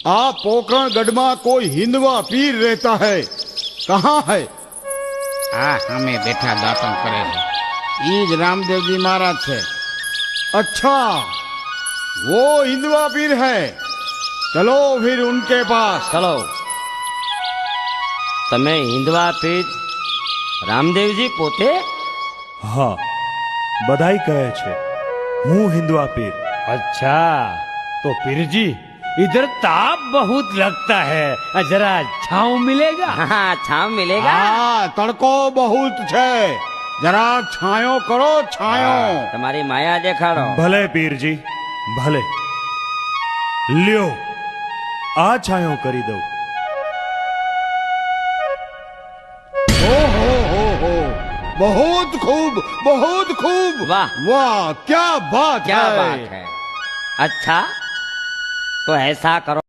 आ पोकरणगढ़ में कोई हिंदवा पीर रहता है, कहाँ है? हाँ, हमें बैठा दातन करे है, ईज रामदेव जी महाराज है। अच्छा, वो हिंदवा पीर है। चलो फिर उनके पास। चलो। तमे हिंदवा पीर रामदेवजी पोते? हाँ, बधाई कहे छे, हूँ हिंदवा पीर। अच्छा, तो पीर जी इधर ताप बहुत लगता है, जरा छाँव मिलेगा? हाँ, छाँव मिलेगा। हाँ, तड़को बहुत छे, जरा छायो करो, छायो। तुम्हारी माया देखाड़ो। भले पीर जी, भले। ल्यो, आ छायो करी दो। हो, बहुत खूब, बहुत खूब। वाह वाह, क्या बात क्या है। बात है। अच्छा, तो ऐसा करो,